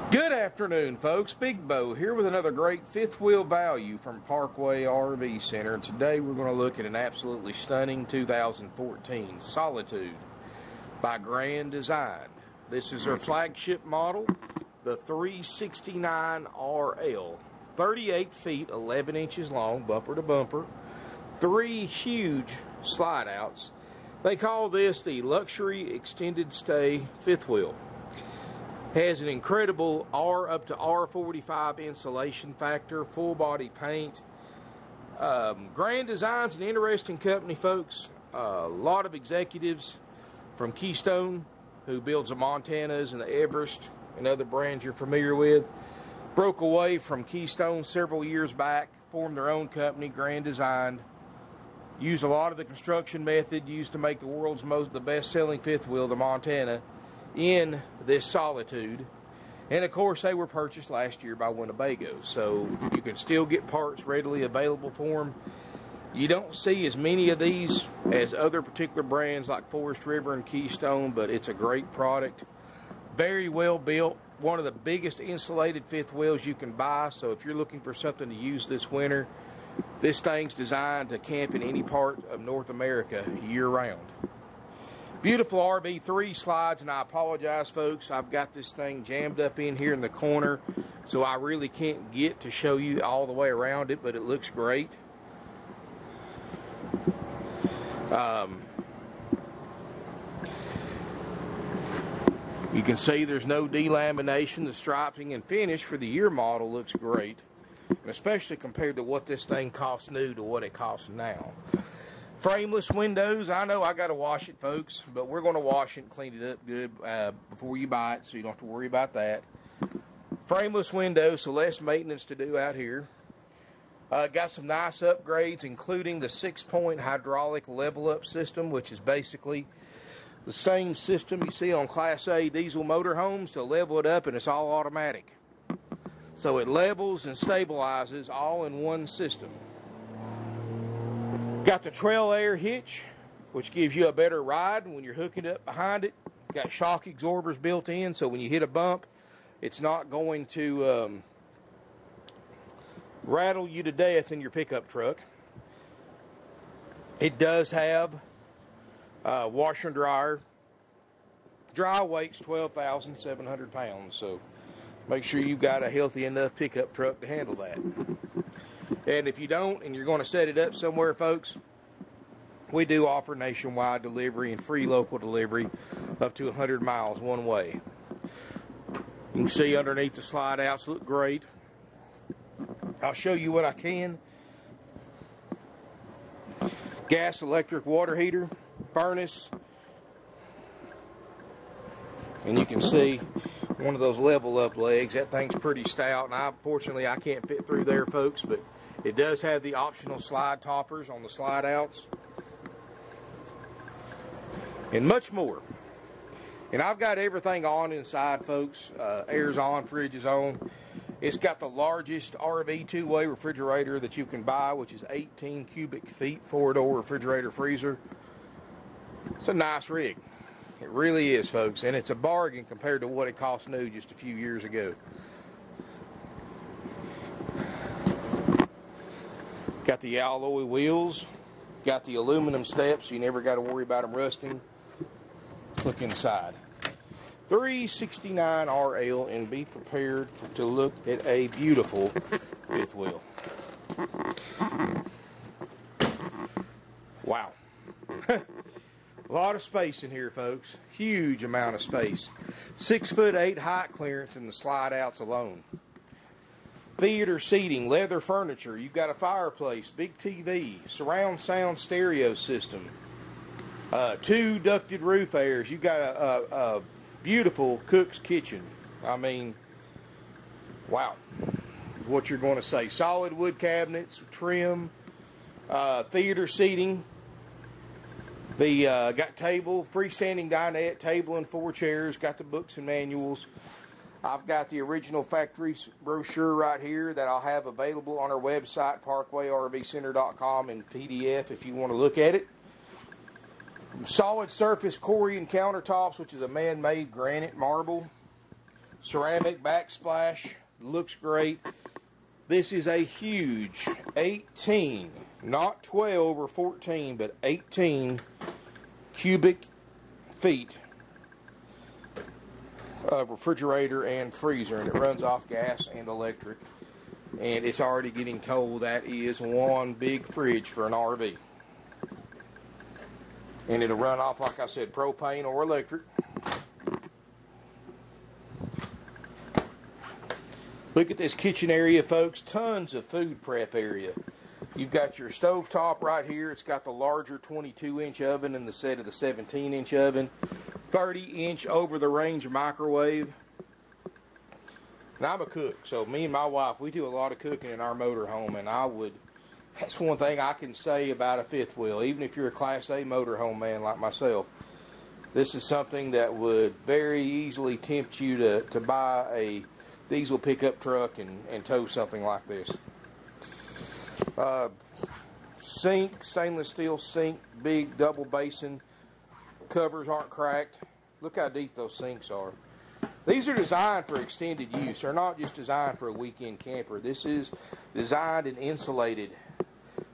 Good afternoon, folks. Big Bo here with another great fifth wheel value from Parkway RV Center. Today we're going to look at an absolutely stunning 2014 Solitude by Grand Design. This is their flagship model, the 369RL. 38 feet, 11 inches long, bumper to bumper. 3 huge slide outs. They call this the luxury extended stay fifth wheel. Has an incredible up to R45 insulation factor, full body paint. Grand Design's an interesting company, folks. A lot of executives from Keystone, who builds the Montanas and the Everest and other brands you're familiar with, broke away from Keystone several years back, formed their own company, Grand Design. Used a lot of the construction method used to make the best-selling fifth wheel, the Montana, in this Solitude. And of course they were purchased last year by Winnebago, so you can still get parts readily available for them. You don't see as many of these as other particular brands like Forest River and Keystone, but it's a great product. Very well built. One of the biggest insulated fifth wheels you can buy, so if you're looking for something to use this winter, this thing's designed to camp in any part of North America year-round. Beautiful RV3 slides, and I apologize, folks. I've got this thing jammed up in here in the corner, so I really can't get to show you all the way around it, but it looks great. You can see there's no delamination. The striping and finish for the year model looks great, and especially compared to what this thing costs new to what it costs now. Frameless windows. I know I got to wash it, folks, but we're going to wash it and clean it up good before you buy it, so you don't have to worry about that. Frameless windows, so less maintenance to do out here. Got some nice upgrades, including the 6-point hydraulic level up system, which is basically the same system you see on Class A diesel motorhomes to level it up, and it's all automatic. So it levels and stabilizes all in one system. Got the trail air hitch, which gives you a better ride when you're hooking up behind it. Got shock absorbers built in, so when you hit a bump, it's not going to rattle you to death in your pickup truck. It does have washer and dryer. Dry weight's 12,700 pounds, so make sure you've got a healthy enough pickup truck to handle that. And if you don't, and you're going to set it up somewhere, folks, we do offer nationwide delivery and free local delivery up to 100 miles one way. You can see underneath the slide outs look great. I'll show you what I can. Gas, electric, water heater, furnace. And you can see one of those level up legs. That thing's pretty stout, and unfortunately I can't fit through there, folks, but it does have the optional slide toppers on the slide outs and much more. And I've got everything on inside, folks. Air's on, fridge is on. It's got the largest RV two-way refrigerator that you can buy, which is 18 cubic feet, 4-door refrigerator freezer. It's a nice rig. It really is, folks, and it's a bargain compared to what it cost new just a few years ago. Got the alloy wheels, got the aluminum steps, so you never got to worry about them rusting. Look inside. 369RL, and be prepared to look at a beautiful fifth wheel. Wow. A lot of space in here, folks. Huge amount of space. 6'8" height clearance in the slide outs alone. Theater seating, leather furniture. You've got a fireplace, big TV, surround sound stereo system, 2 ducted roof airs. You've got a beautiful cook's kitchen. I mean, wow, what you're going to say. Solid wood cabinets, trim, theater seating. The got table, freestanding dinette, table and 4 chairs. Got the books and manuals. I've got the original factory brochure right here that I'll have available on our website, parkwayrvcenter.com, in PDF if you want to look at it. Solid surface Corian countertops, which is a man-made granite marble. ceramic backsplash, looks great. This is a huge 18, not 12 or 14, but 18 cubic feet of refrigerator and freezer, and it runs off gas and electric, and it's already getting cold. That is one big fridge for an RV, and it'll run off, like I said, propane or electric. Look at this kitchen area, folks. Tons of food prep area. You've got your stove top right here. It's got the larger 22-inch oven in the set of the 17-inch oven. 30-inch over-the-range microwave. And I'm a cook, so me and my wife, we do a lot of cooking in our motorhome, and that's one thing I can say about a fifth wheel. Even if you're a Class A motorhome man like myself, this is something that would very easily tempt you to buy a diesel pickup truck and tow something like this. Sink, stainless steel sink, big double basin. Covers aren't cracked. Look how deep those sinks are. These are designed for extended use. They're not just designed for a weekend camper. This is designed and insulated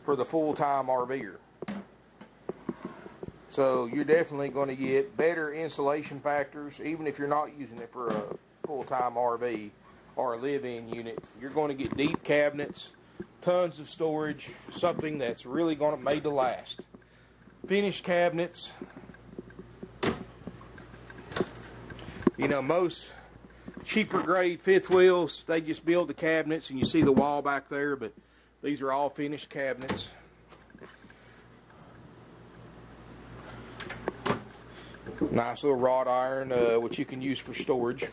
for the full-time RVer. So you're definitely going to get better insulation factors, even if you're not using it for a full-time RV or a live-in unit. You're going to get deep cabinets, tons of storage, something that's really going to made to last. Finished cabinets. You know, most cheaper grade fifth wheels, they just build the cabinets and you see the wall back there, but these are all finished cabinets. Nice little wrought iron, which you can use for storage.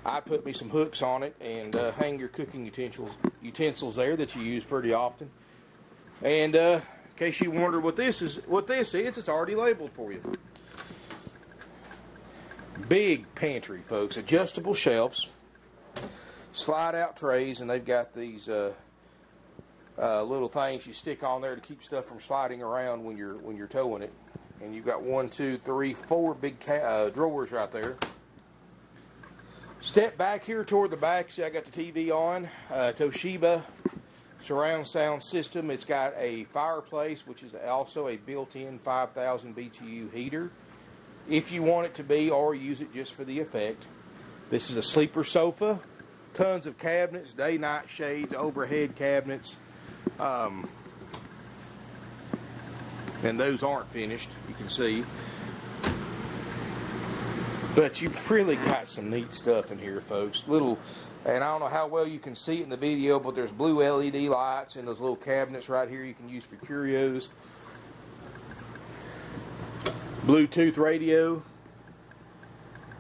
I put me some hooks on it and hang your cooking utensils there that you use pretty often. And in case you wonder what this is, it's already labeled for you. Big pantry, folks. Adjustable shelves, slide out trays, and they've got these little things you stick on there to keep stuff from sliding around when you're towing it. And you've got 1, 2, 3, 4 big drawers right there. Step back here toward the back. See, I got the TV on. Toshiba surround sound system. It's got a fireplace, which is also a built-in 5,000 BTU heater, if you want it to be, or use it just for the effect. This is a sleeper sofa. Tons of cabinets, day-night shades, overhead cabinets. And those aren't finished, you can see. But you've really got some neat stuff in here, folks. And I don't know how well you can see it in the video, but there's blue LED lights in those little cabinets right here you can use for curios. Bluetooth radio,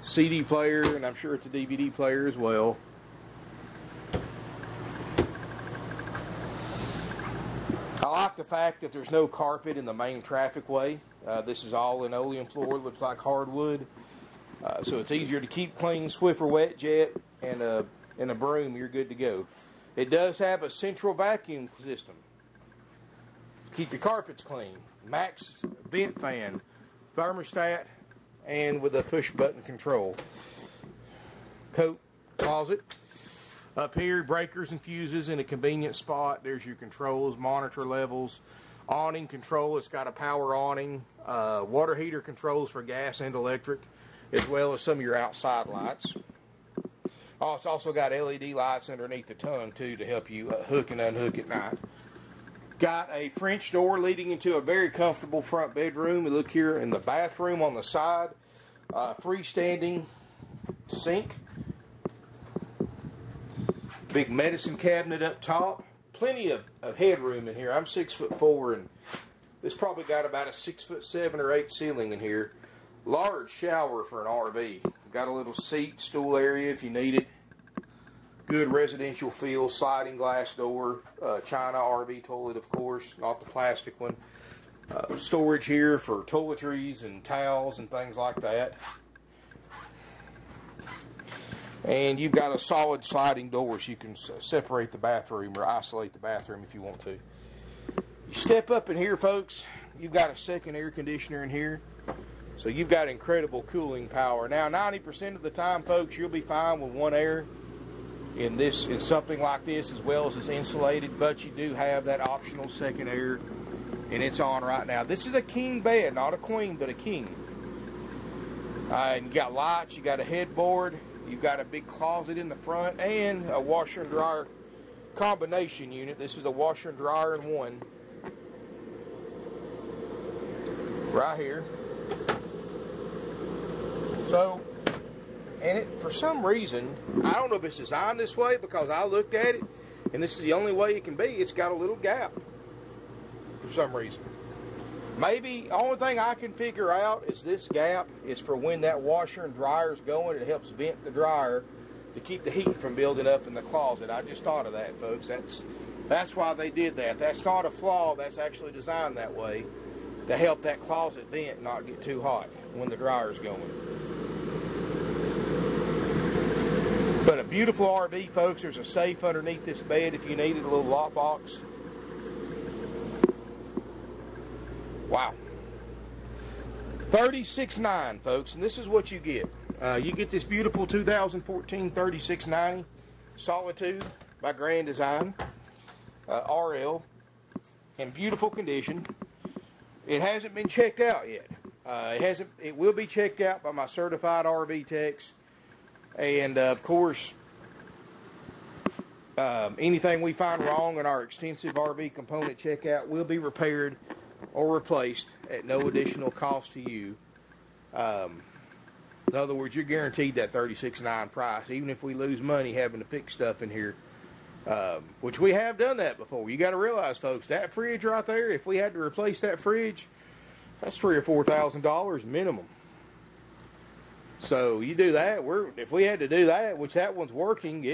CD player, and I'm sure it's a DVD player as well. I like the fact that there's no carpet in the main traffic way. This is all linoleum floor, looks like hardwood. So it's easier to keep clean. Swiffer wet jet and a broom, you're good to go. It does have a central vacuum system. Keep your carpets clean. Max vent fan, thermostat, and with a push button control. Coat closet. Up here, breakers and fuses in a convenient spot. There's your controls, monitor levels, awning control. It's got a power awning, water heater controls for gas and electric, as well as some of your outside lights. Oh, it's also got LED lights underneath the tongue too to help you hook and unhook at night. Got a French door leading into a very comfortable front bedroom. We look here in the bathroom on the side. Freestanding sink. Big medicine cabinet up top. Plenty of headroom in here. I'm 6'4", and this probably got about a 6'7" or 8" ceiling in here. Large shower for an RV. Got a little seat, stool area if you need it. Good residential feel, sliding glass door, China RV toilet, of course, not the plastic one. Storage here for toiletries and towels and things like that. And you've got a solid sliding door so you can separate the bathroom or isolate the bathroom if you want to. You step up in here, folks, you've got a second air conditioner in here. So you've got incredible cooling power. Now 90% of the time, folks, you'll be fine with one air in something like this, as well as it's insulated, but you do have that optional second air, and it's on right now. This is a king bed, not a queen, but a king. And you got lights, you got a headboard, you've got a big closet in the front, and a washer and dryer combination unit. This is a washer and dryer in one. Right here. So, and it, for some reason, I don't know if it's designed this way, because I looked at it, and this is the only way it can be. It's got a little gap for some reason. Maybe, the only thing I can figure out is this gap is for when that washer and dryer is going. It helps vent the dryer to keep the heat from building up in the closet. I just thought of that, folks. That's why they did that. That's not a flaw. That's actually designed that way to help that closet vent not get too hot when the dryer's going. But a beautiful RV, folks. There's a safe underneath this bed if you need it, a little lockbox. Wow. $36.9, folks, and this is what you get. You get this beautiful 2014 3690 Solitude by Grand Design, RL, in beautiful condition. It hasn't been checked out yet. It will be checked out by my certified RV techs. And of course, anything we find wrong in our extensive RV component checkout will be repaired or replaced at no additional cost to you. In other words, you're guaranteed that $36.9 price, even if we lose money having to fix stuff in here, which we have done that before. You got to realize, folks, that fridge right there, if we had to replace that fridge, that's $3,000 or $4,000 minimum. So you do that, if we had to do that, which that one's working,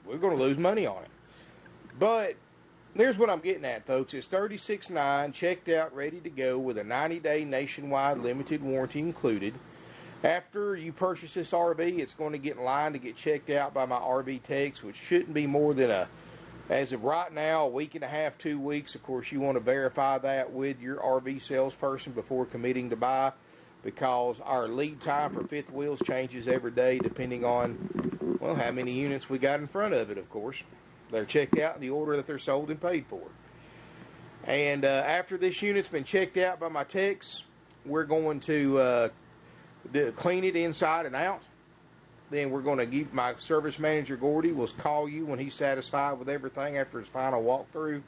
we're going to lose money on it. But here's what I'm getting at, folks. It's $36.9, checked out, ready to go, with a 90-day nationwide limited warranty included. After you purchase this RV, it's going to get in line to get checked out by my RV techs, which shouldn't be more than as of right now, a week and a half, 2 weeks. Of course, you want to verify that with your RV salesperson before committing to buy, because our lead time for fifth wheels changes every day depending on, well, how many units we got in front of it, of course. They're checked out in the order that they're sold and paid for. And after this unit's been checked out by my techs, we're going to clean it inside and out. Then we're going to give my service manager, Gordy, will call you when he's satisfied with everything after his final walkthrough.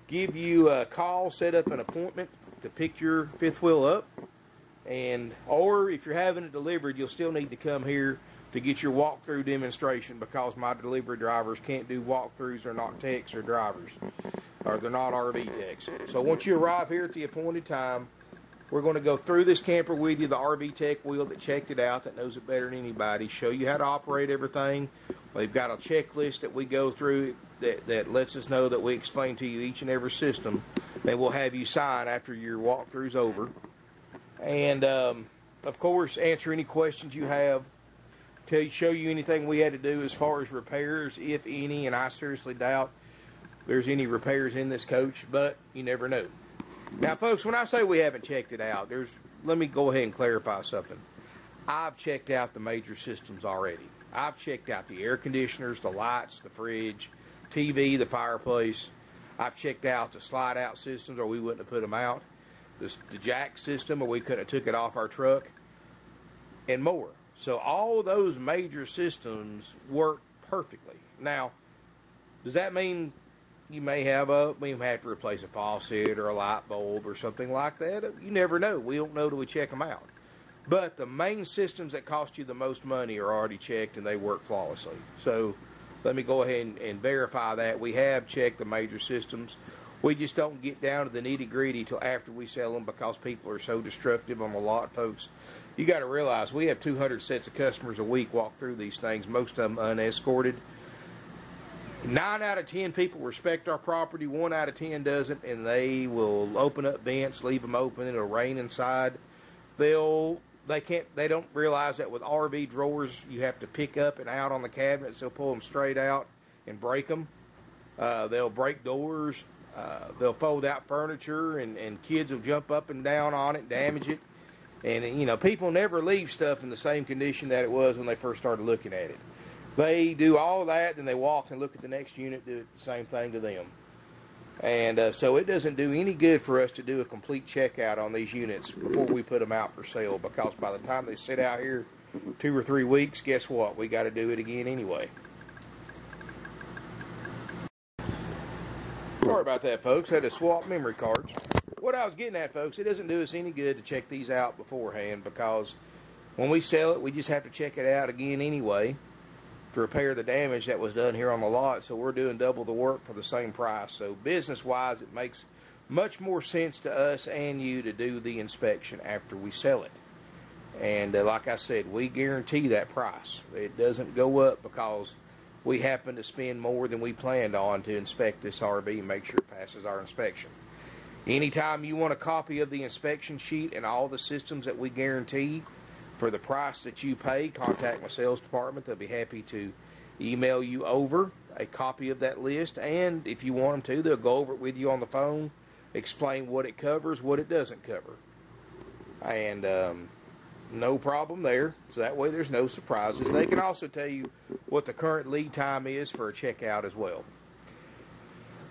Give you a call, set up an appointment to pick your fifth wheel up. Or if you're having it delivered, you'll still need to come here to get your walkthrough demonstration, because my delivery drivers can't do walkthroughs. They're not techs or drivers, or they're not RV techs. So once you arrive here at the appointed time, we're going to go through this camper with you, the RV tech wheel that checked it out, that knows it better than anybody, show you how to operate everything. We've got a checklist that we go through that lets us know that we explain to you each and every system that we'll have you sign after your walkthrough's over. And, of course, answer any questions you have, show you anything we had to do as far as repairs, if any, and I seriously doubt there's any repairs in this coach, but you never know. Now, folks, when I say we haven't checked it out, let me go ahead and clarify something. I've checked out the major systems already. I've checked out the air conditioners, the lights, the fridge, TV, the fireplace. I've checked out the slide-out systems, or we wouldn't have put them out. The jack system, or we couldn't have took it off our truck, and more. So all those major systems work perfectly. Now, does that mean you may have to replace a faucet or a light bulb or something like that? You never know. We don't know till we check them out. But the main systems that cost you the most money are already checked, and they work flawlessly. So let me go ahead and verify that. We have checked the major systems. We just don't get down to the nitty-gritty till after we sell them, because people are so destructive on the lot, folks. You got to realize we have 200 sets of customers a week walk through these things, most of them unescorted. 9 out of 10 people respect our property, 1 out of 10 doesn't, and they will open up vents, leave them open, it'll rain inside. They don't realize that with RV drawers, you have to pick up and out on the cabinets. They'll pull them straight out and break them. They'll break doors. They'll fold out furniture, and kids will jump up and down on it, damage it. And, you know, people never leave stuff in the same condition that it was when they first started looking at it. They do all that, then they walk and look at the next unit, do the same thing to them. And so it doesn't do any good for us to do a complete checkout on these units before we put them out for sale, because by the time they sit out here 2 or 3 weeks, guess what? We got to do it again anyway. Sorry about that, folks. Had to swap memory cards. What I was getting at, folks, it doesn't do us any good to check these out beforehand, because when we sell it, we just have to check it out again anyway to repair the damage that was done here on the lot. So we're doing double the work for the same price. So business-wise, it makes much more sense to us and you to do the inspection after we sell it. And like I said, we guarantee that price. It doesn't go up because we happen to spend more than we planned on to inspect this RV and make sure it passes our inspection. Anytime you want a copy of the inspection sheet and all the systems that we guarantee for the price that you pay, contact my sales department. They'll be happy to email you over a copy of that list. And if you want them to, they'll go over it with you on the phone, explain what it covers, what it doesn't cover. And no problem there. So that way there's no surprises. They can also tell you what the current lead time is for a checkout as well.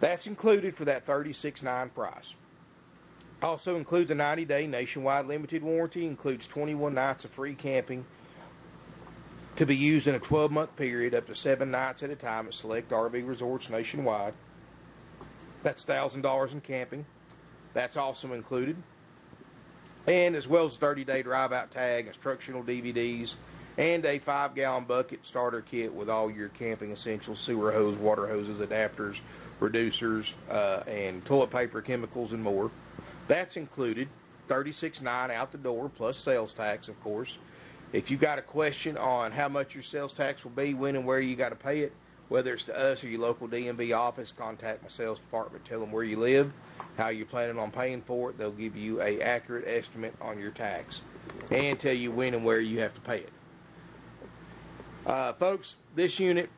That's included for that $36.9 price. Also includes a 90-day nationwide limited warranty, includes 21 nights of free camping to be used in a 12-month period, up to 7 nights at a time at select RV resorts nationwide. That's $1,000 in camping. That's also included. And as well as a 30-day drive-out tag, instructional DVDs, and a 5-gallon bucket starter kit with all your camping essentials: sewer hose, water hoses, adapters, reducers, and toilet paper, chemicals, and more. That's included, $36.9 out the door, plus sales tax, of course. If you got a question on how much your sales tax will be, when and where you got to pay it, whether it's to us or your local DMV office, contact my sales department, tell them where you live, how you're planning on paying for it. They'll give you an accurate estimate on your tax and tell you when and where you have to pay it. Folks, this unit,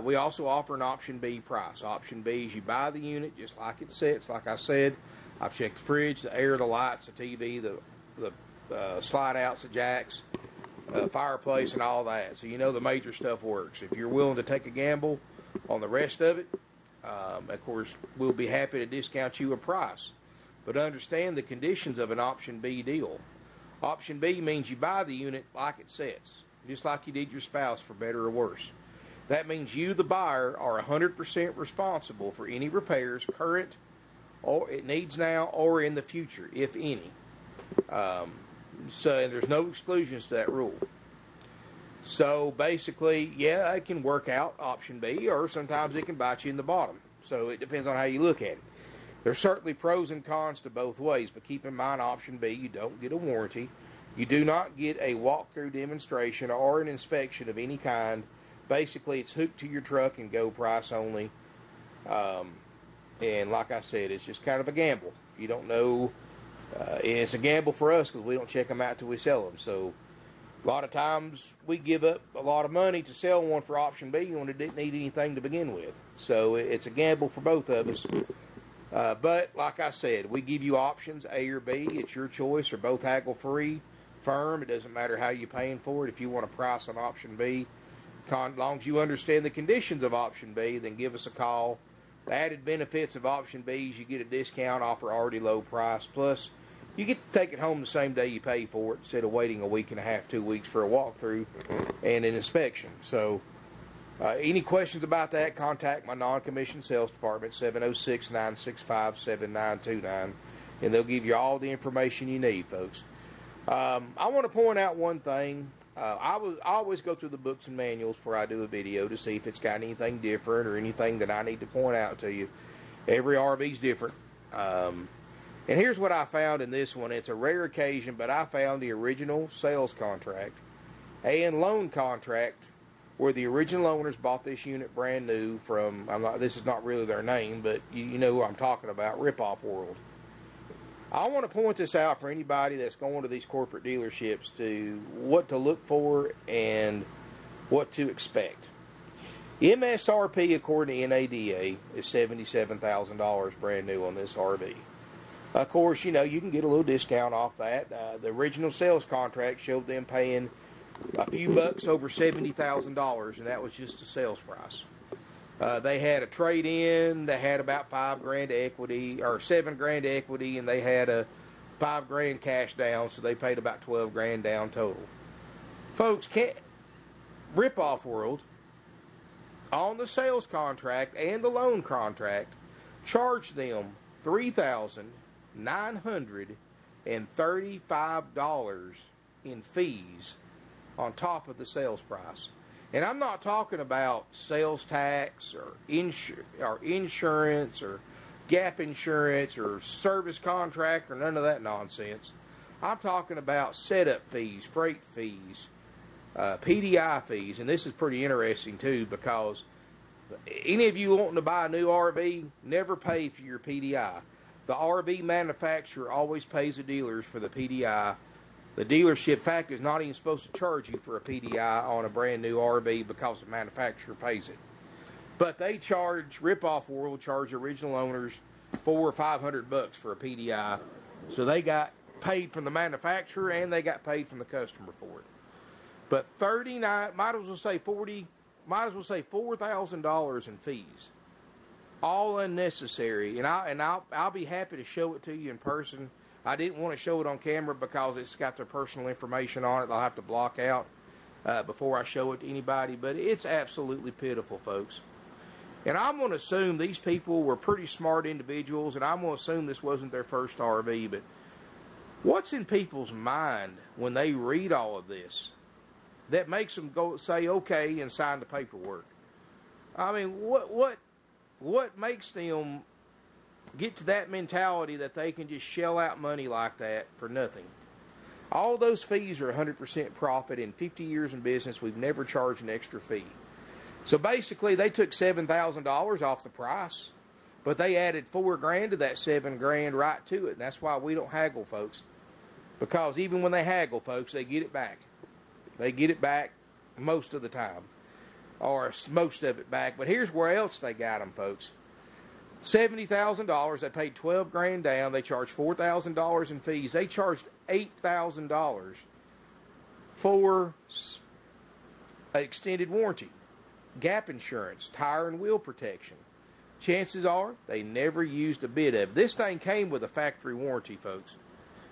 we also offer an option B price. Option B is you buy the unit just like it sits. Like I said, I've checked the fridge, the air, the lights, the TV, the slide outs, the jacks, fireplace, and all that. So you know the major stuff works. If you're willing to take a gamble on the rest of it, of course, we'll be happy to discount you a price. But understand the conditions of an option B deal. Option B means you buy the unit like it sits, just like you did your spouse, for better or worse. That means you, the buyer, are 100% responsible for any repairs, current, or it needs now or in the future, if any. So and there's no exclusions to that rule. So basically, yeah, it can work out, option B, or sometimes it can bite you in the bottom. So it depends on how you look at it. There's certainly pros and cons to both ways, but keep in mind, option B, you don't get a warranty. You do not get a walkthrough demonstration or an inspection of any kind. Basically, it's hooked to your truck and go price only. And like I said, it's just kind of a gamble. You don't know, and it's a gamble for us because we don't check them out till we sell them. So a lot of times we give up a lot of money to sell one for option B when it didn't need anything to begin with. So it's a gamble for both of us. But like I said, we give you options, A or B. It's your choice. They're both haggle-free, firm. It doesn't matter how you're paying for it. If you want a price on option B, as long as you understand the conditions of option B, then give us a call. The added benefits of option B is you get a discount off our already low price. Plus, you get to take it home the same day you pay for it instead of waiting a week and a half, 2 weeks for a walkthrough and an inspection. So, any questions about that, contact my non-commissioned sales department, 706-965-7929, and they'll give you all the information you need, folks. I want to point out one thing. I always go through the books and manuals before I do a video to see if it's got anything different or anything that I need to point out to you. Every RV is different. And here's what I found in this one. It's a rare occasion, but I found the original sales contract and loan contract where the original owners bought this unit brand new from, this is not really their name, but you know who I'm talking about, Ripoff World. I want to point this out for anybody that's going to these corporate dealerships to what to look for and what to expect. MSRP according to NADA is $77,000 brand new on this RV. Of course, you know, you can get a little discount off that. The original sales contract showed them paying a few bucks over $70,000, and that was just the sales price. They had a trade-in. They had about $5,000 equity, or $7,000 equity, and they had a $5,000 cash down, so they paid about $12,000 down total. Folks, can't rip-off world on the sales contract and the loan contract charged them $3,935 in fees on top of the sales price. And I'm not talking about sales tax or insurance or gap insurance or service contract or none of that nonsense. I'm talking about setup fees, freight fees, PDI fees. And this is pretty interesting too, because any of you wanting to buy a new RV, never pay for your PDI. The RV manufacturer always pays the dealers for the PDI. The dealership factory is not even supposed to charge you for a PDI on a brand new RV because the manufacturer pays it. But they charge, Rip-Off World charge original owners $400 or $500 for a PDI. So they got paid from the manufacturer and they got paid from the customer for it. But might as well say $4,000 in fees. All unnecessary. And I'll be happy to show it to you in person. I didn't want to show it on camera because it's got their personal information on it. I'll have to block out before I show it to anybody. But it's absolutely pitiful, folks. And I'm going to assume these people were pretty smart individuals, and I'm going to assume this wasn't their first RV. But what's in people's mind when they read all of this that makes them go say okay and sign the paperwork? I mean, what makes them get to that mentality that they can just shell out money like that for nothing? All those fees are 100% profit. In 50 years in business, we've never charged an extra fee. So basically, they took $7,000 off the price, but they added $4,000 to that $7,000 right to it. And that's why we don't haggle, folks. Because even when they haggle, folks, they get it back. They get it back most of the time, or most of it back. But here's where else they got them, folks. $70,000, they paid $12,000 down, they charged $4,000 in fees, they charged $8,000 for an extended warranty, gap insurance, tire and wheel protection. Chances are they never used a bit of it. This thing came with a factory warranty, folks.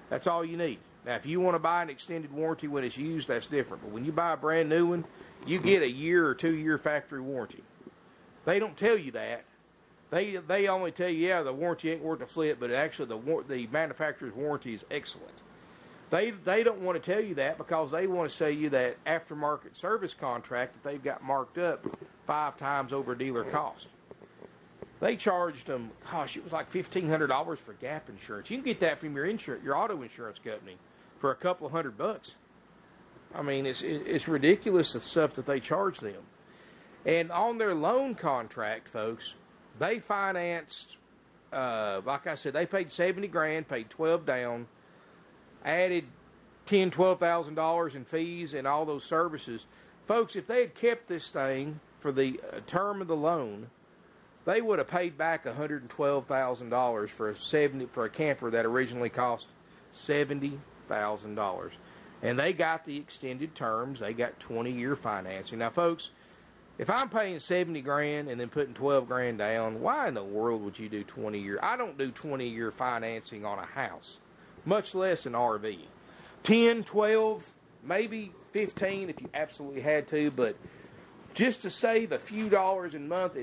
That's all you need. Now, if you want to buy an extended warranty when it's used, that's different. But when you buy a brand new one, you get a year or 2 year factory warranty. They don't tell you that. They only tell you, yeah, the warranty ain't worth a flip, but actually the manufacturer's warranty is excellent. They don't want to tell you that because they want to sell you that aftermarket service contract that they've got marked up 5 times over dealer cost. They charged them, gosh, it was like $1,500 for gap insurance. You can get that from your auto insurance company for a couple of $100. I mean, it's ridiculous the stuff that they charge them. And on their loan contract, folks, they financed, like I said, they paid $70,000, paid $12,000 down, added $10,000, $12,000 in fees and all those services. Folks, if they had kept this thing for the term of the loan, they would have paid back $112,000 for a camper that originally cost $70,000. And they got the extended terms. They got 20-year financing. Now, folks, if I'm paying $70,000 and then putting $12,000 down, why in the world would you do 20-year? I don't do 20-year financing on a house, much less an RV. 10, 12, maybe 15 if you absolutely had to, but just to save a few dollars a month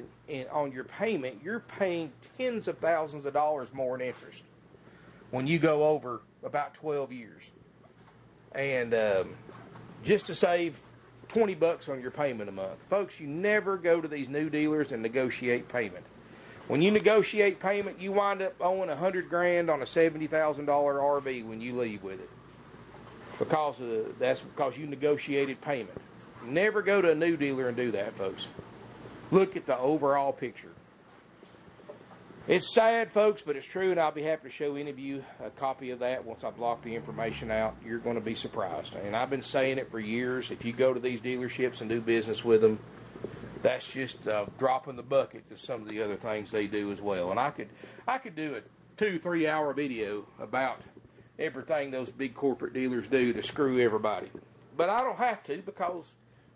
on your payment, you're paying tens of thousands of dollars more in interest when you go over about 12 years. And just to save $20 on your payment a month. Folks, you never go to these new dealers and negotiate payment. When you negotiate payment, you wind up owing $100,000 on a $70,000 RV when you leave with it. That's because you negotiated payment. Never go to a new dealer and do that, folks. Look at the overall picture. It's sad, folks, but it's true, and I'll be happy to show any of you a copy of that once I block the information out. You're going to be surprised. And I've been saying it for years. If you go to these dealerships and do business with them, that's just a drop in the bucket to some of the other things they do as well. And I could do 2-3 hour video about everything those big corporate dealers do to screw everybody. But I don't have to, because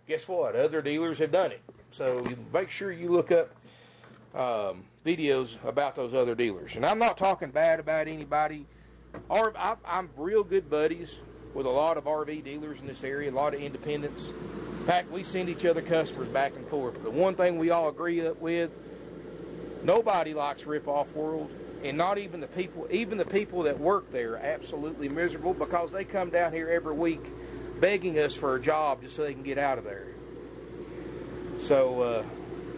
guess what? Other dealers have done it. So make sure you look up videos about those other dealers. And I'm not talking bad about anybody. I'm real good buddies with a lot of RV dealers in this area, a lot of independents. In fact, we send each other customers back and forth. The one thing we all agree with, nobody likes rip-off world, and not even the people that work there are absolutely miserable, because they come down here every week begging us for a job just so they can get out of there. So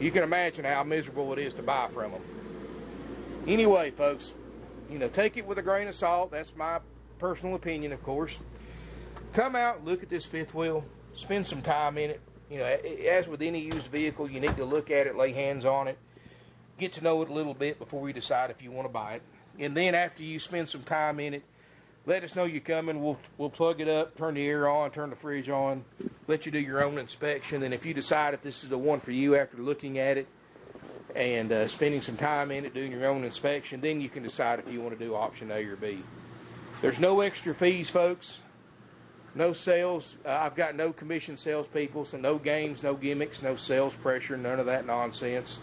you can imagine how miserable it is to buy from them. Anyway, folks, you know, take it with a grain of salt. That's my personal opinion, of course. Come out and look at this fifth wheel. Spend some time in it. You know, as with any used vehicle, you need to look at it, lay hands on it, get to know it a little bit before you decide if you want to buy it. And then after you spend some time in it, let us know you're coming. We'll plug it up, turn the air on, turn the fridge on, let you do your own inspection. And if you decide if this is the one for you after looking at it and spending some time in it, doing your own inspection, then you can decide if you want to do option A or B. There's no extra fees, folks. No sales. I've got no commission salespeople, so no games, no gimmicks, no sales pressure, none of that nonsense.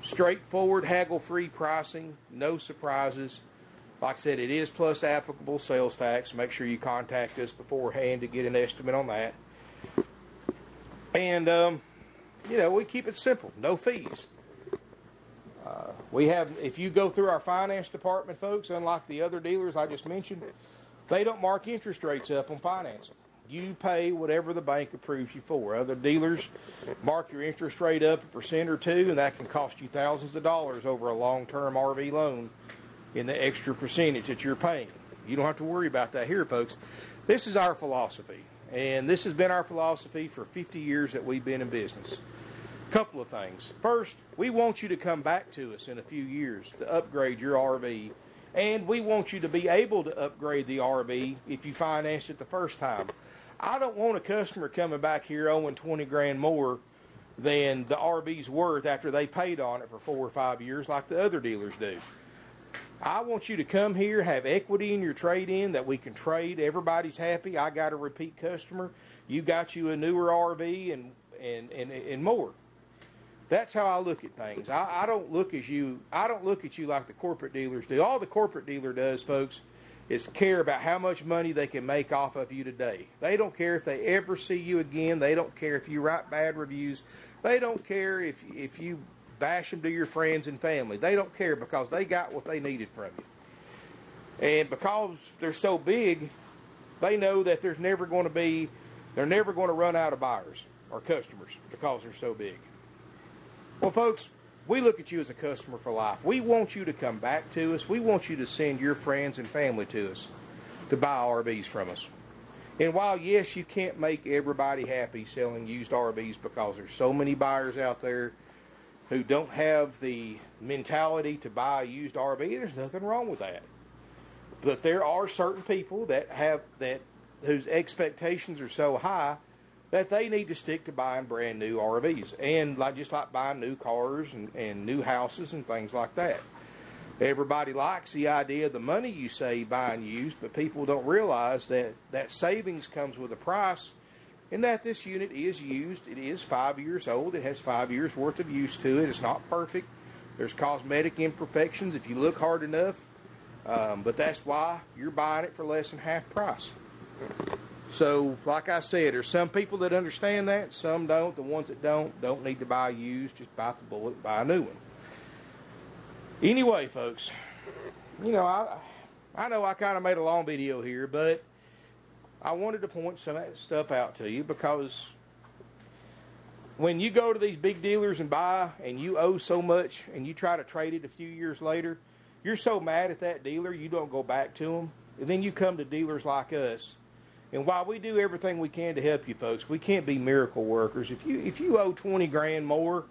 Straightforward, haggle-free pricing, no surprises. Like I said, it is plus applicable sales tax. Make sure you contact us beforehand to get an estimate on that. And, you know, we keep it simple, no fees. If you go through our finance department, folks, unlike the other dealers I just mentioned, they don't mark interest rates up on financing. You pay whatever the bank approves you for. Other dealers mark your interest rate up 1% or 2%, and that can cost you thousands of dollars over a long-term RV loan in the extra percentage that you're paying. You don't have to worry about that here, folks. This is our philosophy, and this has been our philosophy for 50 years that we've been in business. Couple of things. First, we want you to come back to us in a few years to upgrade your RV. And we want you to be able to upgrade the RV if you financed it the first time. I don't want a customer coming back here owing 20 grand more than the RV's worth after they paid on it for 4 or 5 years like the other dealers do. I want you to come here, have equity in your trade-in that we can trade. Everybody's happy. I got a repeat customer. You got you a newer RV and more. That's how I look at things. I don't look at you like the corporate dealers do. All the corporate dealer does, folks, is care about how much money they can make off of you today. They don't care if they ever see you again. They don't care if you write bad reviews. They don't care if you bash them to your friends and family. They don't care, because they got what they needed from you. And because they're so big, they know that they're never going to run out of buyers or customers because they're so big. Well, folks, we look at you as a customer for life. We want you to come back to us. We want you to send your friends and family to us to buy RVs from us. And while, yes, you can't make everybody happy selling used RVs, because there's so many buyers out there who don't have the mentality to buy a used RV, there's nothing wrong with that. But there are certain people whose expectations are so high that they need to stick to buying brand new RVs, and just like buying new cars and new houses and things like that. Everybody likes the idea of the money you save buying used, but people don't realize that that savings comes with a price, and that this unit is used. It is 5 years old. It has 5 years worth of use to it. It's not perfect. There's cosmetic imperfections if you look hard enough, but that's why you're buying it for less than half price. So, like I said, there's some people that understand that, some don't. The ones that don't need to buy used. Just bite the bullet and buy a new one. Anyway, folks, you know, I know I kind of made a long video here, but I wanted to point some of that stuff out to you, because when you go to these big dealers and buy, and you owe so much, and you try to trade it a few years later, you're so mad at that dealer, you don't go back to them. And then you come to dealers like us. And while we do everything we can to help you folks, we can't be miracle workers. If you owe 20 grand more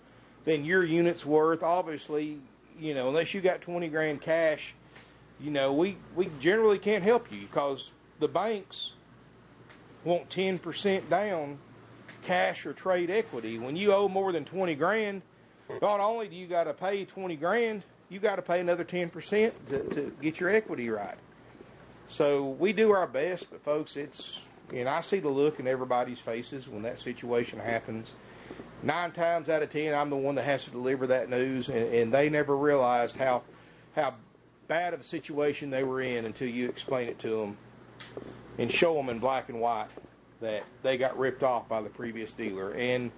than your unit's worth, obviously, you know, unless you got 20 grand cash, you know, we generally can't help you, because the banks want 10% down cash or trade equity. When you owe more than 20 grand, not only do you got to pay 20 grand, you got to pay another 10% to get your equity right. So we do our best, but folks, and I see the look in everybody's faces when that situation happens. 9 times out of 10, I'm the one that has to deliver that news, and they never realized how bad of a situation they were in until you explain it to them and show them in black and white that they got ripped off by the previous dealer. And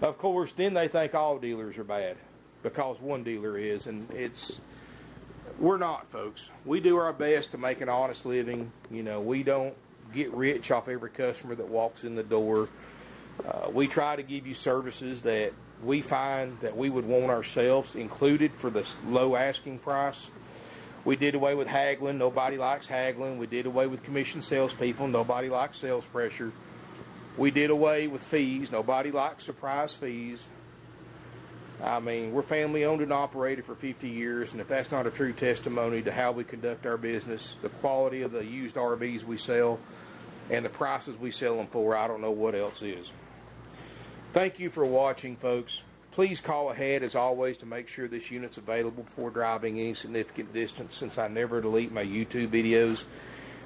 of course, then they think all dealers are bad because one dealer is, and we're not, folks. We do our best to make an honest living. You know, we don't get rich off every customer that walks in the door. We try to give you services that we find that we would want ourselves included for the low asking price. We did away with haggling. Nobody likes haggling. We did away with commission salespeople. Nobody likes sales pressure. We did away with fees. Nobody likes surprise fees. I mean, we're family owned and operated for 50 years, and if that's not a true testimony to how we conduct our business, the quality of the used RVs we sell, and the prices we sell them for, I don't know what else is. Thank you for watching, folks. Please call ahead, as always, to make sure this unit's available before driving any significant distance, since I never delete my YouTube videos,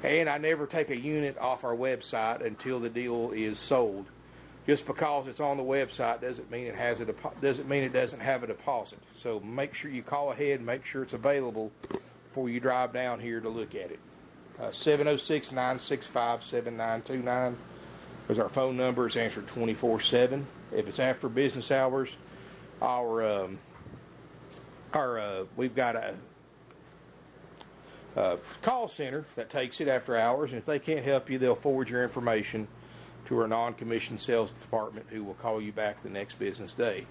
and I never take a unit off our website until the deal is sold. Just because it's on the website doesn't mean it doesn't have a deposit. So make sure you call ahead and make sure it's available before you drive down here to look at it. 706-965-7929 is our phone number. It's answered 24/7. If it's after business hours, we've got a call center that takes it after hours, and if they can't help you, they'll forward your information to our non-commissioned sales department, who will call you back the next business day.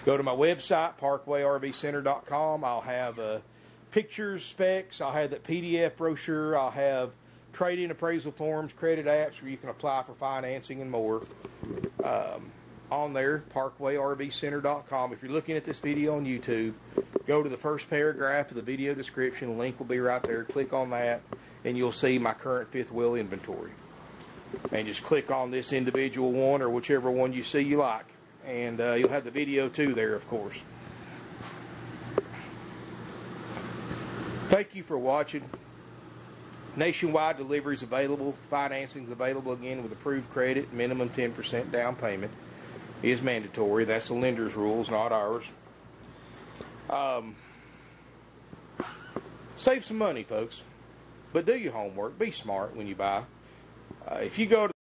Go to my website, parkwayrvcenter.com. I'll have pictures, specs. I'll have that PDF brochure. I'll have trade-in appraisal forms, credit apps where you can apply for financing and more. On there, parkwayrvcenter.com. If you're looking at this video on YouTube, go to the first paragraph of the video description. The link will be right there. Click on that, and you'll see my current fifth wheel inventory. And just click on this individual one, or whichever one you see you like, and you'll have the video too there, of course. Thank you for watching. Nationwide deliveries available. Financing's available again with approved credit. Minimum 10% down payment is mandatory. That's the lender's rules, not ours. Save some money, folks, but do your homework. Be smart when you buy. If you go to